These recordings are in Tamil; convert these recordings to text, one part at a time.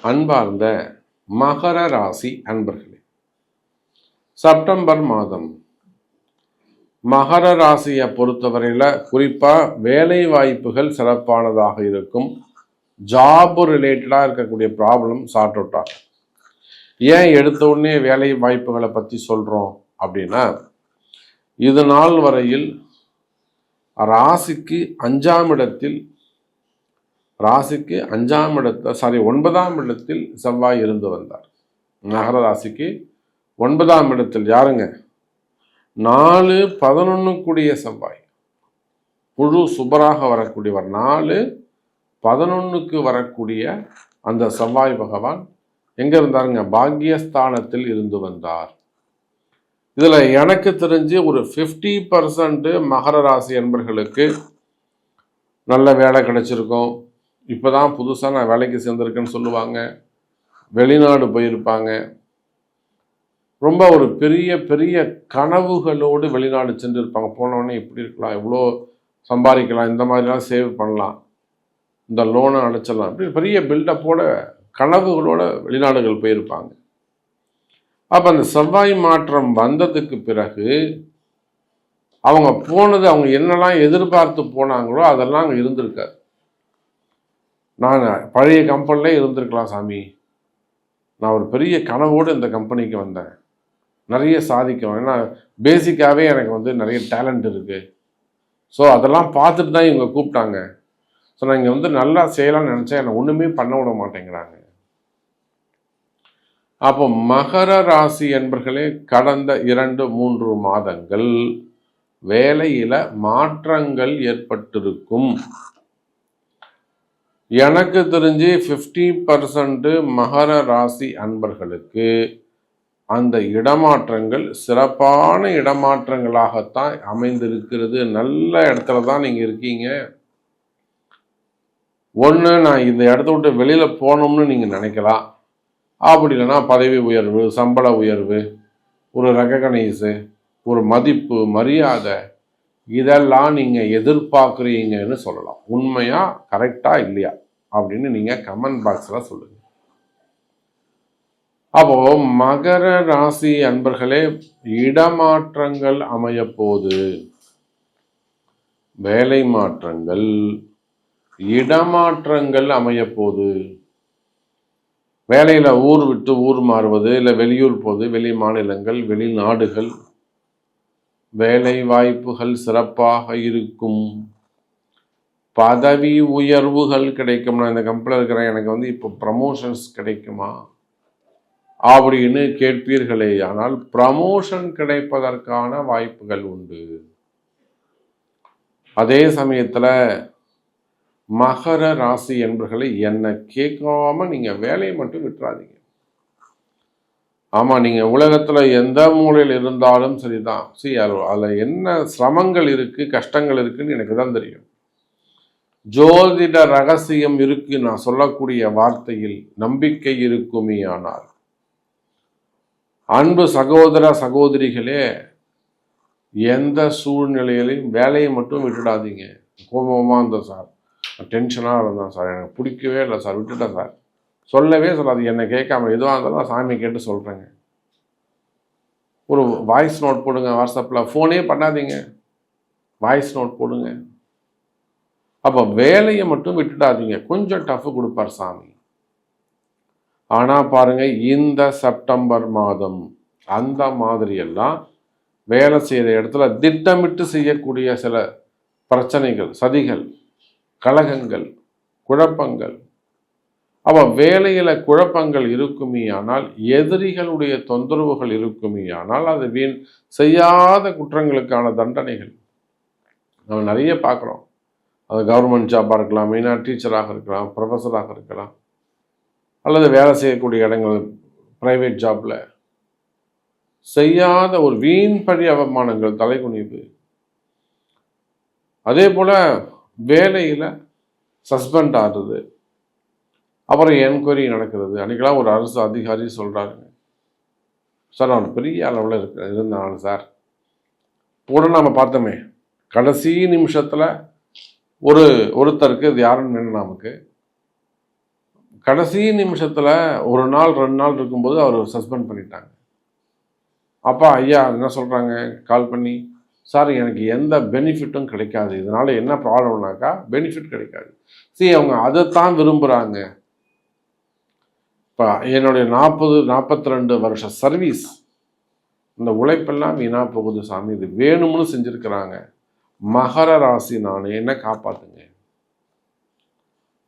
அன்பார்ந்த மகர ராசி அன்பர்களே, செப்டம்பர் மாதம் மகர ராசியை பொறுத்தவரையில் குறிப்பாக வேலை வாய்ப்புகள் சிறப்பானதாக இருக்கும். ஜாப் ரிலேட்டடாக இருக்கக்கூடிய ப்ராப்ளம் சார்ட் அவுட் ஆகும். ஏன் எடுத்த உடனே வேலை வாய்ப்புகளை பற்றி சொல்கிறோம் அப்படின்னா, இது நாள் வரையில் ராசிக்கு 9ஆம் இடத்தில் செவ்வாய் இருந்து வந்தார். மகர ராசிக்கு 9ஆம் இடத்தில் யாருங்க? 4-11 கூடிய செவ்வாய், முழு சுபராக வரக்கூடியவர். 4-11க்கு வரக்கூடிய அந்த செவ்வாய் பகவான் எங்க இருந்தாருங்க? பாக்கியஸ்தானத்தில் இருந்து வந்தார். இதுல எனக்கு தெரிஞ்சு ஒரு 50% மகர ராசி என்பர்களுக்கு நல்ல வேலை கிடைச்சிருக்கும். இப்போதான் புதுசாக நான் வேலைக்கு சேர்ந்திருக்கேன்னு சொல்லுவாங்க. வெளிநாடு போயிருப்பாங்க. ரொம்ப ஒரு பெரிய பெரிய கனவுகளோடு வெளிநாடு சென்று இருப்பாங்க. போனோடனே இப்படி இருக்கலாம், இவ்வளோ சம்பாதிக்கலாம், இந்த மாதிரிலாம் சேவ் பண்ணலாம், இந்த லோனை அடைச்சிடலாம், இப்படி பெரிய பில்டப்போட கனவுகளோட வெளிநாடுகள் போயிருப்பாங்க. அப்போ அந்த செவ்வாய் மாற்றம் வந்ததுக்கு பிறகு அவங்க போனது, அவங்க என்னெல்லாம் எதிர்பார்த்து போனாங்களோ அதெல்லாம் அங்கே இருந்திருக்காது. நான் பழைய கம்பெனிலே இருந்திருக்கலாம் சாமி, நான் ஒரு பெரிய கனவோடு இந்த கம்பெனிக்கு வந்தேன், நிறைய சாதிக்கும், ஏன்னா பேசிக்காகவே எனக்கு நிறைய டேலண்ட் இருக்குது, ஸோ அதெல்லாம் பார்த்துட்டு தான் இவங்க கூப்பிட்டாங்க, ஸோ நான் இங்கே நல்லா செய்யலாம்னு நினச்சேன், என்னை ஒன்றுமே பண்ண விட மாட்டேங்கிறாங்க. அப்போ மகர ராசி என்பர்களே, கடந்த 2-3 மாதங்கள் வேலையில் மாற்றங்கள் ஏற்பட்டிருக்கும். எனக்கு தெரிஞ்சு 50% மகர ராசி அன்பர்களுக்கு அந்த இடமாற்றங்கள் சிறப்பான இடமாற்றங்களாகத்தான் அமைந்திருக்கிறது. நல்ல இடத்துல தான் நீங்கள் இருக்கீங்க. ஒன்று, நான் இந்த இடத்த விட்டு வெளியில் போகணும்னு நீங்கள் நினைக்கலாம். அப்படி இல்லைன்னா பதவி உயர்வு, சம்பள உயர்வு, ஒரு ரெகக்னைஸு, ஒரு மதிப்பு, மரியாதை, இதெல்லாம் நீங்கள் எதிர்பார்க்குறீங்கன்னு சொல்லலாம். உண்மையா, கரெக்டாக இல்லையா அப்படின்னு நீங்கள் கமெண்ட் பாக்ஸில் சொல்லுங்கள். அப்போ மகர ராசி அன்பர்களே, இடமாற்றங்கள் அமையப்போகுது. வேலை மாற்றங்கள், இடமாற்றங்கள் அமையப்போகுது. வேலையில் ஊர் விட்டு ஊர் மாறுவது, இல்லை வெளியூர் போகுது, வெளி மாநிலங்கள், வெளிநாடுகள், வேலை வாய்ப்புகள் சிறப்பாக இருக்கும். பதவி உயர்வுகள் கிடைக்கும். நான் இந்த கம்பெனியில் இருக்கிறேன், எனக்கு இப்போ ப்ரமோஷன்ஸ் கிடைக்குமா அப்படின்னு கேட்பீர்களே, ஆனால் ப்ரமோஷன் கிடைப்பதற்கான வாய்ப்புகள் உண்டு. அதே சமயத்தில் மகர ராசி என்பர்களை என்னை கேட்காம நீங்கள் வேலையை மட்டும் விட்டுறாதீங்க. ஆமாம், நீங்கள் உலகத்தில் எந்த மூலையில் இருந்தாலும் சரிதான். அதில் என்ன சிரமங்கள் இருக்குது, கஷ்டங்கள் இருக்குன்னு எனக்கு தான் தெரியும். ஜோதிட ரகசியம் இருக்கு. நான் சொல்லக்கூடிய வார்த்தையில் நம்பிக்கை இருக்குமே ஆனால், அன்பு சகோதர சகோதரிகளே, எந்த சூழ்நிலையிலையும் வேலையை மட்டும் விட்டுடாதீங்க. கோபமாக இருந்தேன் சார், டென்ஷனாக இருந்தேன் சார், எனக்கு பிடிக்கவே இல்லை சார், விட்டுட்டேன் சார், சொல்லவே சொல்லாது. என்னை கேட்காம எதுவாக இருந்தாலும் சாமி கேட்டு சொல்கிறேங்க. ஒரு வாய்ஸ் நோட் போடுங்க வாட்ஸ்அப்பில். ஃபோனே பண்ணாதீங்க, வாய்ஸ் நோட் போடுங்க. அப்போ வேலையை மட்டும் விட்டுடாதீங்க. கொஞ்சம் டஃப் கொடுப்பார் சாமி. ஆனால் பாருங்கள், இந்த செப்டம்பர் மாதம் அந்த மாதிரியெல்லாம் வேலை செய்கிற இடத்துல திட்டமிட்டு செய்யக்கூடிய சில பிரச்சனைகள், சதிகள், கலகங்கள், குழப்பங்கள். அப்போ வேலையில் குழப்பங்கள் இருக்குமே ஆனால், எதிரிகளுடைய தொந்தரவுகள் இருக்குமே ஆனால், அது வீண் செய்யாத குற்றங்களுக்கான தண்டனைகள் நம்ம நிறைய பார்க்குறோம். அது கவர்மெண்ட் ஜாப்பாக இருக்கலாம், மெயினாக டீச்சராக இருக்கலாம், ப்ரொஃபஸராக இருக்கலாம், அல்லது வேலை செய்யக்கூடிய இடங்கள் ப்ரைவேட் ஜாப்பில் செய்யாத ஒரு வீண் பழி அவமானங்கள், தலைகுனிவு. அதே போல் வேலையில் சஸ்பெண்ட் ஆகுது, அப்புறம் என்கொயரி நடக்கிறது. அன்றைக்கெல்லாம் ஒரு அரசு அதிகாரி சொல்கிறாருங்க, சார் நான் பெரிய அளவில் இருந்தாங்க சார். கூட நம்ம பார்த்தோமே, கடைசி நிமிஷத்தில் ஒருத்தருக்கு இது யாருன்னு நமக்கு கடைசி நிமிஷத்தில் ஒரு நாள் 2 நாள் இருக்கும்போது அவர் சஸ்பெண்ட் பண்ணிட்டாங்க. அப்பா ஐயா என்ன சொல்கிறாங்க கால் பண்ணி, சார் எனக்கு எந்த பெனிஃபிட்டும் கிடைக்காது, இதனால் என்ன ப்ராப்ளம்னாக்கா பெனிஃபிட் கிடைக்காது. சரி, அவங்க அதைத்தான் விரும்புகிறாங்க. இப்போ என்னுடைய 42 வருஷ சர்வீஸ், இந்த உழைப்பெல்லாம் வீணாக போகுது சாமி, இது வேணும்னு செஞ்சுருக்கிறாங்க, மகர ராசி நான் என்ன காப்பாற்றுங்க.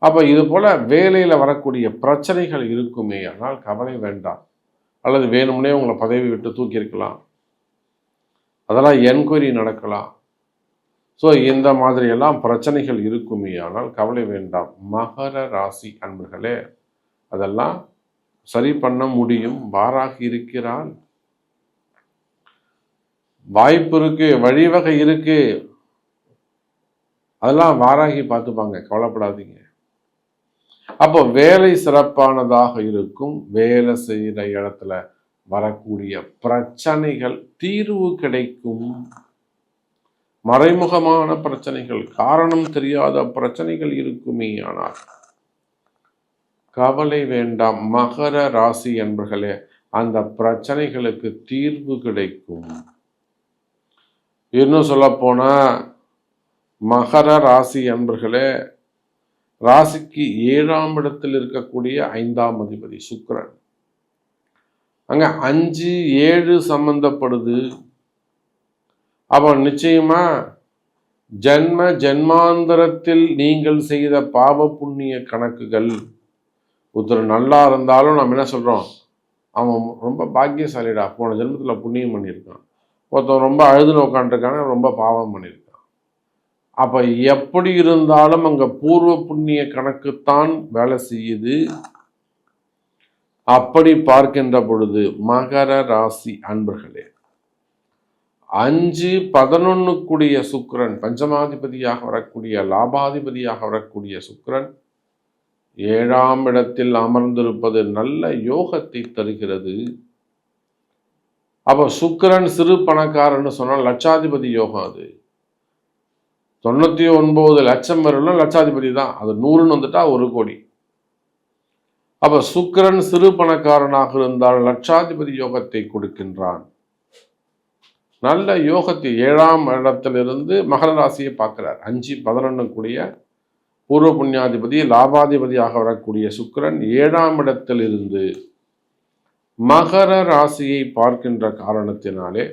அப்போ இது போல் வேலையில் வரக்கூடிய பிரச்சனைகள் இருக்குமே, ஆனால் கவலை வேண்டாம். அல்லது வேணும்னே உங்களை பதவி விட்டு தூக்கியிருக்கலாம், அதெல்லாம் என்கொயரி நடக்கலாம். ஸோ இந்த மாதிரியெல்லாம் பிரச்சனைகள் இருக்குமே, ஆனால் கவலை வேண்டாம். மகர ராசி அன்பர்களே, அதெல்லாம் சரி பண்ண முடியும். வாராகி இருக்கிறாள், வாய்ப்பு இருக்கு, வழிவகை இருக்கு, அதெல்லாம் வாராகி பார்த்துப்பாங்க, கவலைப்படாதீங்க. அப்போ வேலை சிறப்பானதாக இருக்கும். வேலை செய்கிற இடத்துல வரக்கூடிய பிரச்சனைகள் தீர்வு கிடைக்கும். மறைமுகமான பிரச்சனைகள், காரணம் தெரியாத பிரச்சனைகள் இருக்குமே, ஆனால் கவலை வேண்டாம். மகர ராசி என்பர்களே, அந்த பிரச்சனைகளுக்கு தீர்வு கிடைக்கும். இன்னும் சொல்ல போனா மகர ராசி என்பர்களே, ராசிக்கு 7ஆம் இடத்தில் இருக்கக்கூடிய 5ஆம் அதிபதி சுக்கிரன், அங்க 5, 7 சம்பந்தப்படுது. அப்போ நிச்சயமா ஜென்மாந்தரத்தில் நீங்கள் செய்த பாவ புண்ணிய கணக்குகள், ஒருத்தர் நல்லா இருந்தாலும் நம்ம என்ன சொல்றோம், அவன் ரொம்ப பாக்கியசாலிடா, போன ஜென்மத்துல புண்ணியம் பண்ணியிருக்கான். ஒருத்தன் ரொம்ப அழுதுன்னு உட்காந்துருக்காங்க, ரொம்ப பாவம் பண்ணியிருக்கான். அப்ப எப்படி இருந்தாலும் அங்க பூர்வ புண்ணிய கணக்குத்தான் வேலை செய்யுது. அப்படி பார்க்கின்ற பொழுது மகர ராசி அன்பர்களே, 5, 11 கூடிய சுக்கிரன், பஞ்சமாதிபதியாக வரக்கூடிய லாபாதிபதியாக வரக்கூடிய சுக்கிரன் 7ஆம் இடத்தில் அமர்ந்திருப்பது நல்ல யோகத்தை தருகிறது. அப்ப சுக்கிரன் சிறு பணக்காரன்னு சொன்னால் லட்சாதிபதி யோகம். அது 99 லட்சம் வரலாம் லட்சாதிபதி தான், அது 100ன்னு வந்துட்டா 1 கோடி. அப்ப சுக்கிரன் சிறு பணக்காரனாக இருந்தால் லட்சாதிபதி யோகத்தை கொடுக்கின்றான். நல்ல யோகத்தை 7ஆம் இடத்திலிருந்து மகர ராசியை பார்க்கிறார். 5, 11 கூடிய பூர்வ புண்ணியாதிபதி லாபாதிபதியாக வரக்கூடிய சுக்கிரன் 7ஆம் இடத்தில் இருந்து மகர ராசியை பார்க்கின்ற காரணத்தினாலே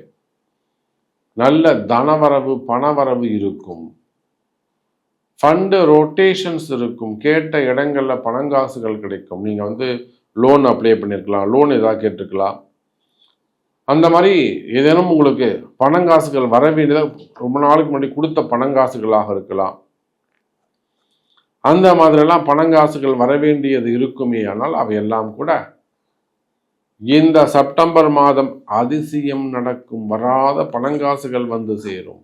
நல்ல தனவரவு பணவரவு இருக்கும். ஃபண்டு ரொட்டேஷன்ஸ் இருக்கும். கேட்ட இடங்கள்ல பணங்காசுகள் கிடைக்கும். நீங்க லோன் அப்ளை பண்ணியிருக்கலாம், லோன் ஏதாவது கேட்டிருக்கலாம். அந்த மாதிரி ஏதேனும் உங்களுக்கு பணங்காசுகள் வர வேண்டியதாக ரொம்ப நாளுக்கு முன்னாடி கொடுத்த பணங்காசுகளாக இருக்கலாம். அந்த மாதிரிலாம் பணங்காசுகள் வர வேண்டியது இருக்குமே, ஆனால் அவையெல்லாம் கூட இந்த செப்டம்பர் மாதம் அதிசயம் நடக்கும். வராத பணங்காசுகள் வந்து சேரும்.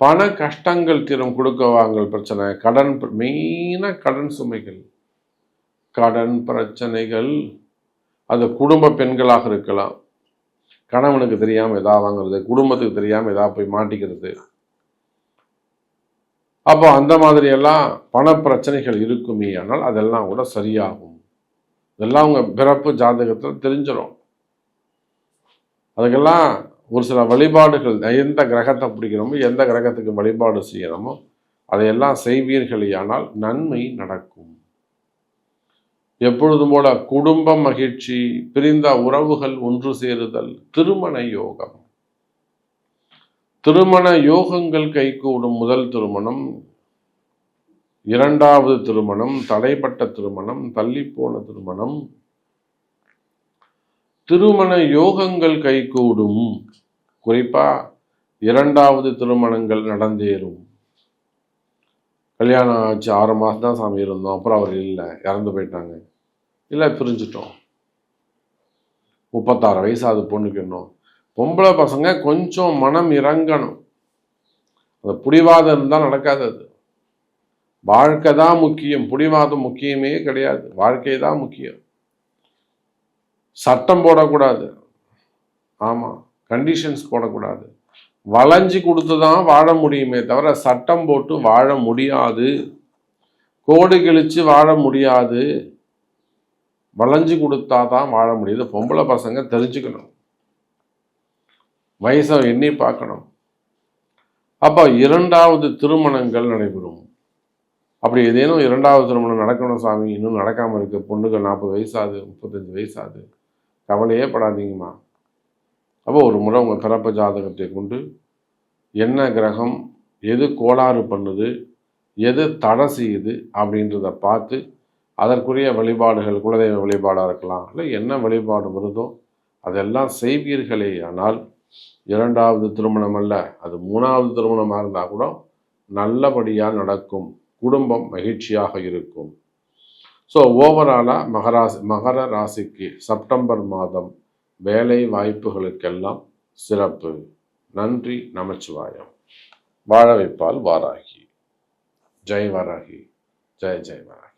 பண கஷ்டங்கள் தீரும். கொடுக்க வாங்கல் பிரச்சனை, கடன், மெயினாக கடன் சுமைகள், கடன் பிரச்சனைகள், அது குடும்ப பெண்களாக இருக்கலாம். கணவனுக்கு தெரியாமல் எதா வாங்குறது, குடும்பத்துக்கு தெரியாமல் எதா போய் மாட்டிக்கிறது. அப்போ அந்த மாதிரி எல்லாம் பண பிரச்சனைகள் இருக்குமே, ஆனால் அதெல்லாம் கூட சரியாகும். இதெல்லாம் உங்க பிறப்பு ஜாதகத்தில் தெரிஞ்சிடும். அதுக்கெல்லாம் ஒரு சில வழிபாடுகள், எந்த கிரகத்தை பிடிக்கிறோமோ, எந்த கிரகத்துக்கு வழிபாடு செய்யணுமோ அதையெல்லாம் செய்வீர்களேயானால் நன்மை நடக்கும். எப்பொழுதும் போல குடும்பம் மகிழ்ச்சி, பிரிந்த உறவுகள் ஒன்று சேருதல், திருமண யோகம். திருமண யோகங்கள் கைகூடும். முதல் திருமணம், 2வது திருமணம், தடைப்பட்ட திருமணம், தள்ளிப்போன திருமணம், திருமண யோகங்கள் கைகூடும். குறிப்பா 2வது திருமணங்கள் நடந்தேறும். கல்யாணம் ஆச்சு 6 மாதம் தான் சாமி இருந்தோம், அப்புறம் அவர் இல்லை, இறந்து போயிட்டாங்க, இல்லை பிரிஞ்சிட்டோம், 36 வயசாவது பொண்ணுக்கு. இன்னும் பொம்பளை பசங்க கொஞ்சம் மனம் இறங்கணும். அந்த புடிவாதம் இருந்தால் நடக்காது. அது வாழ்க்கை தான் முக்கியம், புடிவாதம் முக்கியமே கிடையாது. வாழ்க்கை தான் முக்கியம். சட்டம் போடக்கூடாது, ஆமா, கண்டிஷன்ஸ் போடக்கூடாது. வளைஞ்சு கொடுத்து தான் வாழ முடியுமே தவிர சட்டம் போட்டு வாழ முடியாது. கோடு கிழிச்சு வாழ முடியாது. வளைஞ்சு கொடுத்தா தான் வாழ முடியுது. பொம்பளை பசங்க தெரிஞ்சுக்கணும், வயசை எண்ணி பார்க்கணும். அப்போ 2வது திருமணங்கள் நடைபெறும். அப்படி ஏதேனும் 2வது திருமணம் நடக்கணும் சாமி, இன்னும் நடக்காமல் இருக்கு, பொண்ணுகள் 40 வயசாகுது, 35 வயசாகுது, கவலையே படாதீங்கம்மா. அப்போ ஒரு முறை உங்கள் பிறப்பு ஜாதகத்தை கொண்டு என்ன கிரகம் எது கோளாறு பண்ணுது, எது தடை செய்யுது அப்படின்றத பார்த்து அதற்குரிய வழிபாடுகள், குலதெய்வ வழிபாடாக இருக்கலாம், இல்லை என்ன வழிபாடு வருதோ அதெல்லாம் செய்வீர்களே. ஆனால் 2வது திருமணம் அல்ல, அது 3வது திருமணமாக இருந்தால் கூட நல்லபடியாக நடக்கும், குடும்பம் மகிழ்ச்சியாக இருக்கும். ஸோ ஓவராலாக மகர ராசிக்கு செப்டம்பர் மாதம் வேலை வாய்ப்புகளுக்கெல்லாம் சிறப்பு. நன்றி, நமச்சிவாயம். வாழ வைப்பால் வாராகி. ஜெய் வாராகி, ஜெய் ஜெய் வாராகி.